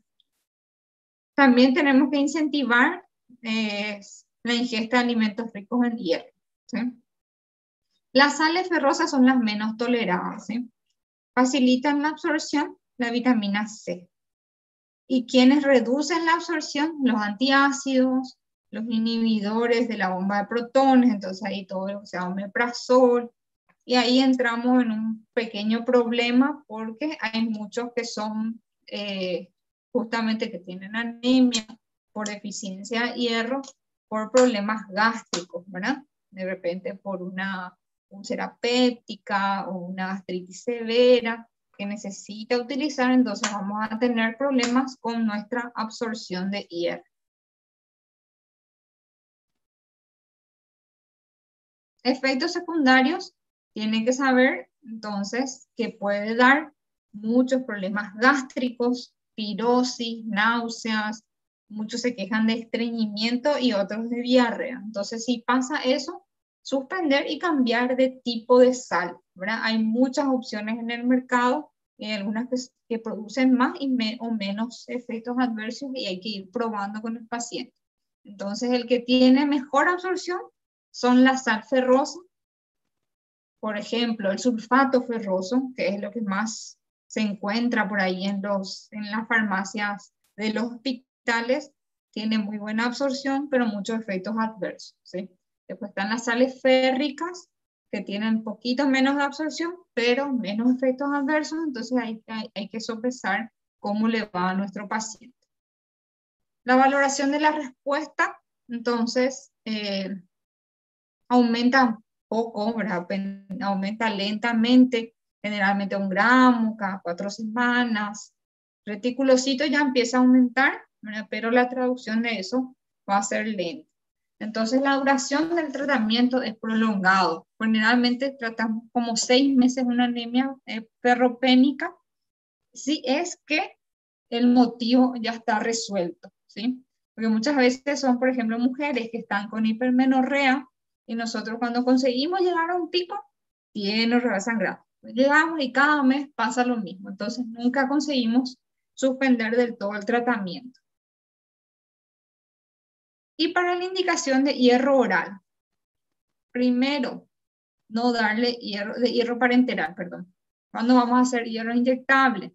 También tenemos que incentivar la ingesta de alimentos ricos en hierro, ¿sí? Las sales ferrosas son las menos toleradas, ¿sí? Facilitan la absorción, la vitamina C. ¿Y quienes reducen la absorción? Los antiácidos, los inhibidores de la bomba de protones, entonces ahí todo lo que sea omeprazol. Y ahí entramos en un pequeño problema porque hay muchos que son justamente que tienen anemia por deficiencia de hierro, por problemas gástricos, ¿verdad? De repente por una úlcera péptica o una gastritis severa que necesita utilizar, entonces vamos a tener problemas con nuestra absorción de hierro. Efectos secundarios, tienen que saber entonces que puede dar muchos problemas gástricos, pirosis, náuseas, muchos se quejan de estreñimiento y otros de diarrea. Entonces, si pasa eso, suspender y cambiar de tipo de sal, ¿verdad? Hay muchas opciones en el mercado, y algunas que producen más o menos efectos adversos y hay que ir probando con el paciente. Entonces, el que tiene mejor absorción son la sal ferrosa, por ejemplo, el sulfato ferroso, que es lo que más se encuentra por ahí en las farmacias de los hospitales, tiene muy buena absorción, pero muchos efectos adversos, ¿sí? Después están las sales férricas, que tienen poquito menos de absorción, pero menos efectos adversos, entonces hay que sopesar cómo le va a nuestro paciente. La valoración de la respuesta, entonces, aumenta poco, ¿verdad? Aumenta lentamente, generalmente 1 gramo cada 4 semanas. Reticulocito ya empieza a aumentar, ¿verdad? Pero la traducción de eso va a ser lenta. Entonces la duración del tratamiento es prolongado. Generalmente tratamos como 6 meses una anemia ferropénica, si es que el motivo ya está resuelto, ¿sí? Porque muchas veces son, por ejemplo, mujeres que están con hipermenorrea, y nosotros cuando conseguimos llegar a un pico, tiene orrea sangrado. Llegamos y cada mes pasa lo mismo. Entonces nunca conseguimos suspender del todo el tratamiento. Y para la indicación de hierro oral, primero, no darle hierro parenteral, perdón. ¿Cuándo vamos a hacer hierro inyectable?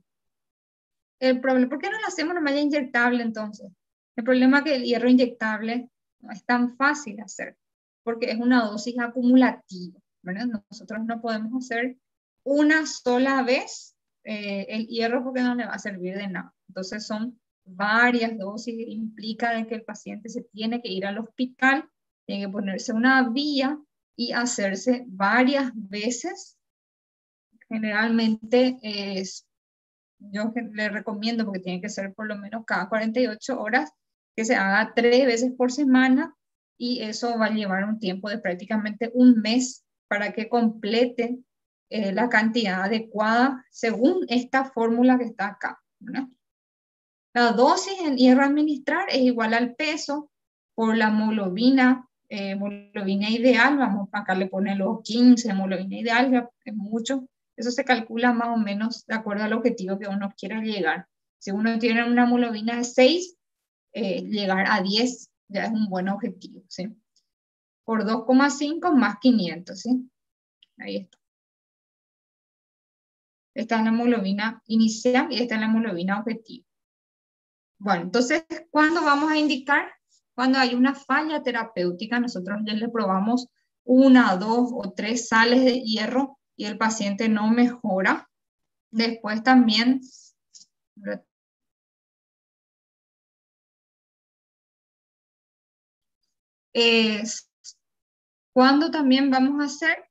El problema, ¿por qué no lo hacemos en malla inyectable entonces? El problema es que el hierro inyectable no es tan fácil de hacer, porque es una dosis acumulativa, ¿verdad? Nosotros no podemos hacer una sola vez el hierro porque no le va a servir de nada. Entonces son varias dosis, implica de que el paciente se tiene que ir al hospital, tiene que ponerse una vía y hacerse varias veces. Generalmente yo le recomiendo, porque tiene que ser por lo menos cada 48 horas, que se haga 3 veces por semana, y eso va a llevar un tiempo de prácticamente 1 mes para que complete la cantidad adecuada según esta fórmula que está acá, ¿verdad? La dosis en hierro a administrar es igual al peso por la hemoglobina ideal. Vamos, acá le pone los 15, hemoglobina ideal, ya es mucho. Eso se calcula más o menos de acuerdo al objetivo que uno quiera llegar. Si uno tiene una hemoglobina de 6, llegar a 10 ya es un buen objetivo, ¿sí? Por 2,5 más 500, ¿sí? Ahí está. Esta es la hemoglobina inicial y esta es la hemoglobina objetivo. Bueno, entonces, ¿cuándo vamos a indicar? Cuando hay una falla terapéutica, nosotros ya le probamos 1, 2 o 3 sales de hierro y el paciente no mejora. Después también ¿cuándo también vamos a hacer?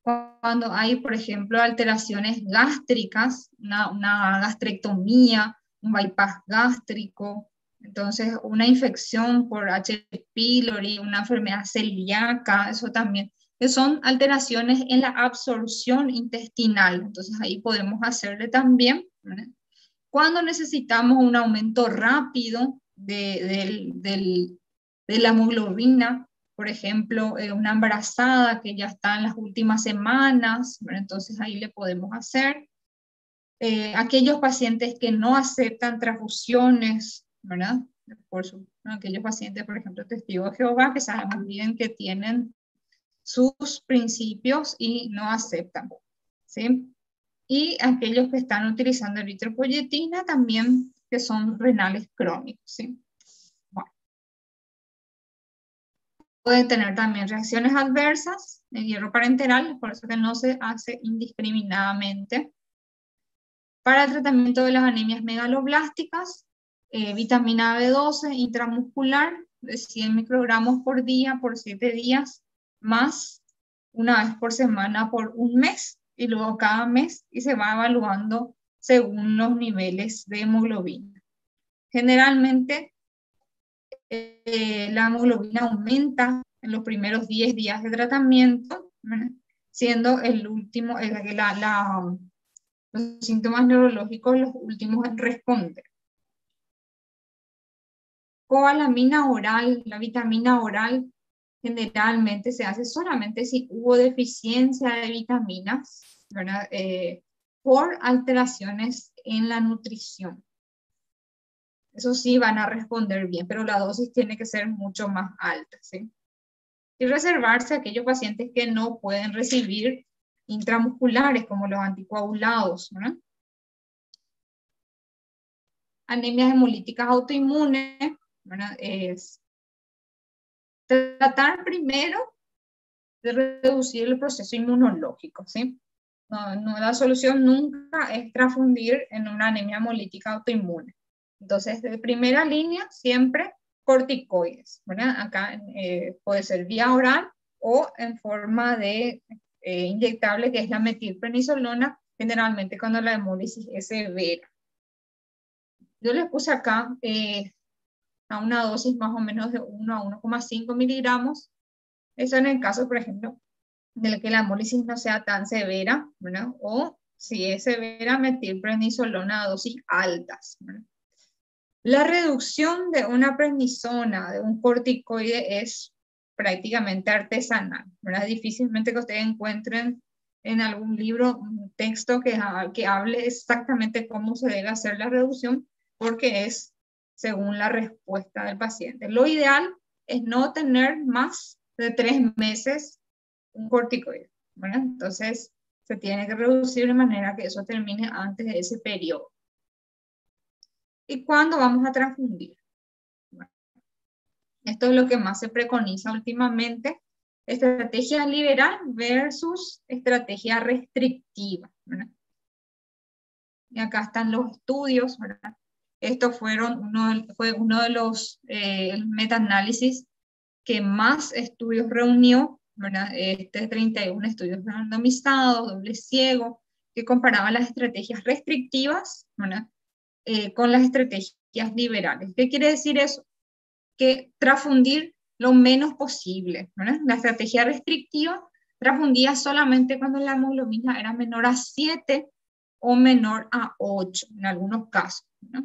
Cuando hay, por ejemplo, alteraciones gástricas, una gastrectomía, un bypass gástrico, entonces una infección por H. pylori, una enfermedad celíaca, eso también que son alteraciones en la absorción intestinal. Entonces ahí podemos hacerle también, ¿verdad? Cuando necesitamos un aumento rápido de la hemoglobina, por ejemplo, una embarazada que ya está en las últimas semanas, ¿verdad? Entonces ahí le podemos hacer. Aquellos pacientes que no aceptan transfusiones, ¿verdad? Aquellos pacientes, por ejemplo, testigos de Jehová, que sabemos bien que tienen sus principios y no aceptan, ¿sí? Y aquellos que están utilizando eritropoyetina también, que son renales crónicos, ¿sí? Bueno. Pueden tener también reacciones adversas de hierro parenteral, por eso que no se hace indiscriminadamente. Para el tratamiento de las anemias megaloblásticas, vitamina B12 intramuscular de 100 microgramos por día por 7 días, más una vez por semana por un mes, y luego cada mes, y se va evaluando según los niveles de hemoglobina. Generalmente, la hemoglobina aumenta en los primeros 10 días de tratamiento, ¿verdad? Siendo el último, los síntomas neurológicos los últimos en responder. Cobalamina oral, la vitamina oral, generalmente se hace solamente si hubo deficiencia de vitaminas, ¿verdad? Por alteraciones en la nutrición. Eso sí van a responder bien, pero la dosis tiene que ser mucho más alta, ¿sí? Y reservarse a aquellos pacientes que no pueden recibir intramusculares, como los anticoagulados, ¿verdad? Anemias hemolíticas autoinmunes, ¿verdad? Es tratar primero de reducir el proceso inmunológico, ¿sí? No, la solución nunca es transfundir en una anemia hemolítica autoinmune. Entonces, de primera línea, siempre corticoides, ¿verdad? Acá puede ser vía oral o en forma de inyectable, que es la metilprednisolona, generalmente cuando la hemólisis es severa. Yo les puse acá a una dosis más o menos de 1 a 1,5 miligramos. Eso en el caso, por ejemplo, de que la hemólisis no sea tan severa, ¿verdad? O si es severa, metilprednisolona a dosis altas, ¿verdad? La reducción de una prednisona, de un corticoide, es prácticamente artesanal, ¿verdad? Difícilmente que ustedes encuentren en algún libro un texto que hable exactamente cómo se debe hacer la reducción, porque es según la respuesta del paciente. Lo ideal es no tener más de 3 meses un corticoide, ¿verdad? Entonces se tiene que reducir de manera que eso termine antes de ese periodo. ¿Y cuándo vamos a transfundir? Bueno, esto es lo que más se preconiza últimamente: estrategia liberal versus estrategia restrictiva, ¿verdad? Y acá están los estudios, ¿verdad? Estos fue uno de los metaanálisis que más estudios reunió, ¿verdad? 31 estudios randomizados, doble ciego, que comparaban las estrategias restrictivas, ¿verdad? Con las estrategias liberales. ¿Qué quiere decir eso? Que transfundir lo menos posible, ¿verdad? La estrategia restrictiva transfundía solamente cuando la hemoglobina era menor a 7 o menor a 8, en algunos casos, ¿no?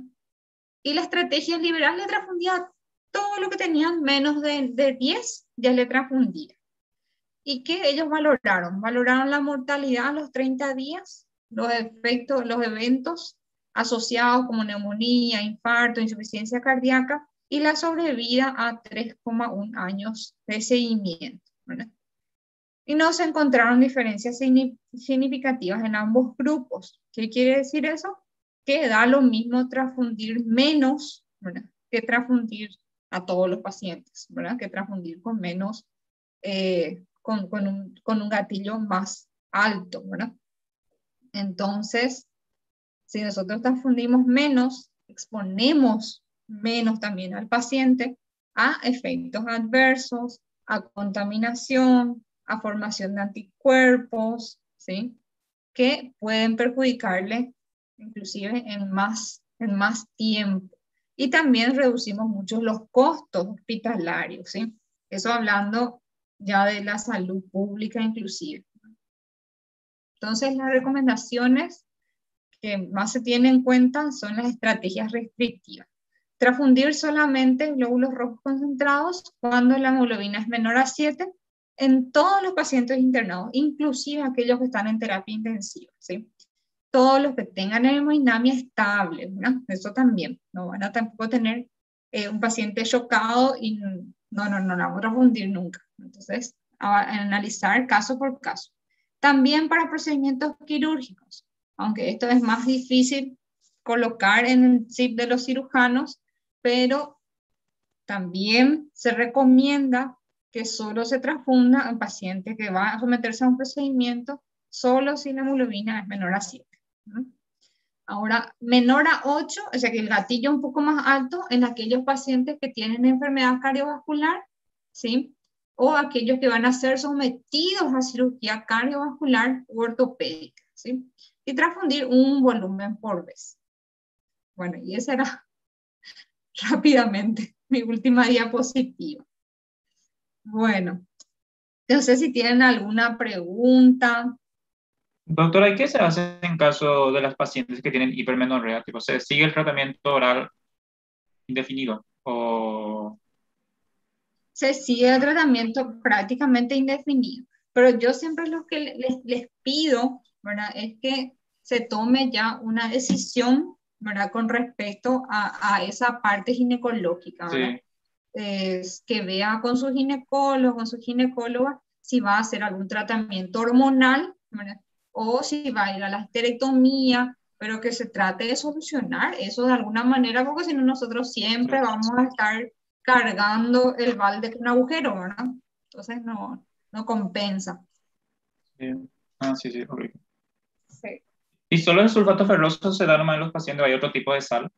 Y la estrategia liberal le transfundía todo lo que tenían menos de 10, ya le transfundía. ¿Y qué ellos valoraron? Valoraron la mortalidad a los 30 días, los efectos, los eventos asociados como neumonía, infarto, insuficiencia cardíaca, y la sobrevida a 3,1 años de seguimiento, ¿verdad? Y no se encontraron diferencias significativas en ambos grupos. ¿Qué quiere decir eso? Que da lo mismo transfundir menos, ¿verdad?, que transfundir a todos los pacientes, ¿verdad?, que transfundir con menos, con un gatillo más alto, ¿verdad? Entonces, si nosotros transfundimos menos, exponemos menos también al paciente a efectos adversos, a contaminación, a formación de anticuerpos, ¿sí?, que pueden perjudicarle inclusive en más tiempo. Y también reducimos mucho los costos hospitalarios, ¿sí? Eso hablando ya de la salud pública inclusive. Entonces, las recomendaciones que más se tienen en cuenta son las estrategias restrictivas. Transfundir solamente glóbulos rojos concentrados cuando la hemoglobina es menor a 7 en todos los pacientes internados, inclusive aquellos que están en terapia intensiva, ¿sí? Todos los que tengan hemodinamia estable, ¿no? Eso también, no van a tampoco tener un paciente chocado y no la vamos a transfundir nunca. Entonces, a analizar caso por caso. También para procedimientos quirúrgicos, aunque esto es más difícil colocar en el chip de los cirujanos, pero también se recomienda que solo se transfunda en paciente que va a someterse a un procedimiento solo si la hemoglobina es menor a 7. ¿No? Ahora, menor a 8, o sea que el gatillo un poco más alto en aquellos pacientes que tienen enfermedad cardiovascular, ¿sí? O aquellos que van a ser sometidos a cirugía cardiovascular u ortopédica, ¿sí? Y transfundir un volumen por vez. Bueno, y esa era rápidamente mi última diapositiva. Bueno, no sé si tienen alguna pregunta. Doctora, ¿y qué se hace en caso de las pacientes que tienen hipermenorrea? Tipo, ¿se sigue el tratamiento oral indefinido? O... Se sigue el tratamiento prácticamente indefinido, pero yo siempre lo que les pido, ¿verdad? Es que se tome ya una decisión, ¿verdad? Con respecto a esa parte ginecológica, ¿verdad? Sí. Es que vea con su ginecólogo, con su ginecóloga, si va a hacer algún tratamiento hormonal, ¿verdad? O si va a ir a la histerectomía, pero que se trate de solucionar eso de alguna manera, porque si no nosotros siempre vamos a estar cargando el balde con un agujero, ¿verdad? Entonces no compensa. Sí. Ah, sí, sí, ok. Sí. ¿Y solo el sulfato ferroso se da nomás en los pacientes o hay otro tipo de sal?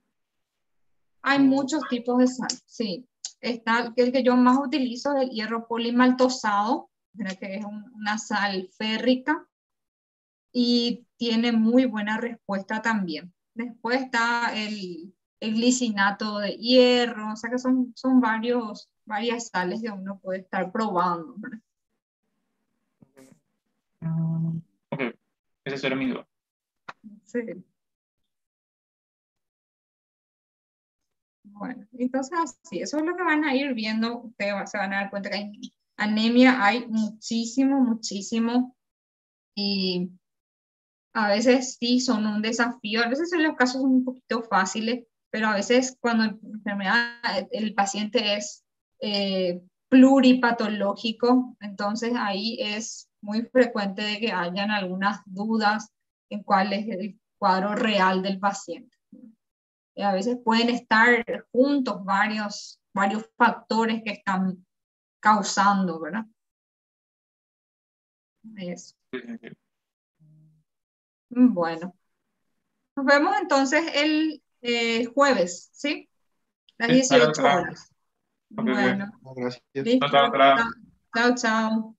Hay muchos tipos de sal, sí. Está el que yo más utilizo es el hierro polimaltosado, que es una sal férrica y tiene muy buena respuesta también. Después está el glicinato de hierro, o sea que son varias sales que uno puede estar probando, ¿verdad? Ok, esa era mi duda. Sí. Bueno, entonces así, eso es lo que van a ir viendo, ustedes se van a dar cuenta que hay anemia, hay muchísimo, y a veces sí son un desafío, a veces en los casos son un poquito fáciles, pero a veces cuando la enfermedad, el paciente es pluripatológico, entonces ahí es muy frecuente de que hayan algunas dudas en cuál es el cuadro real del paciente. A veces pueden estar juntos varios factores que están causando, ¿verdad? Eso. Sí, sí, sí. Bueno, nos vemos entonces el jueves, ¿sí? Las Sí, vale, 18 doctora. horas. Ok, ok. Bueno, Gracias. listo. Chao, doctora. Chao, chao.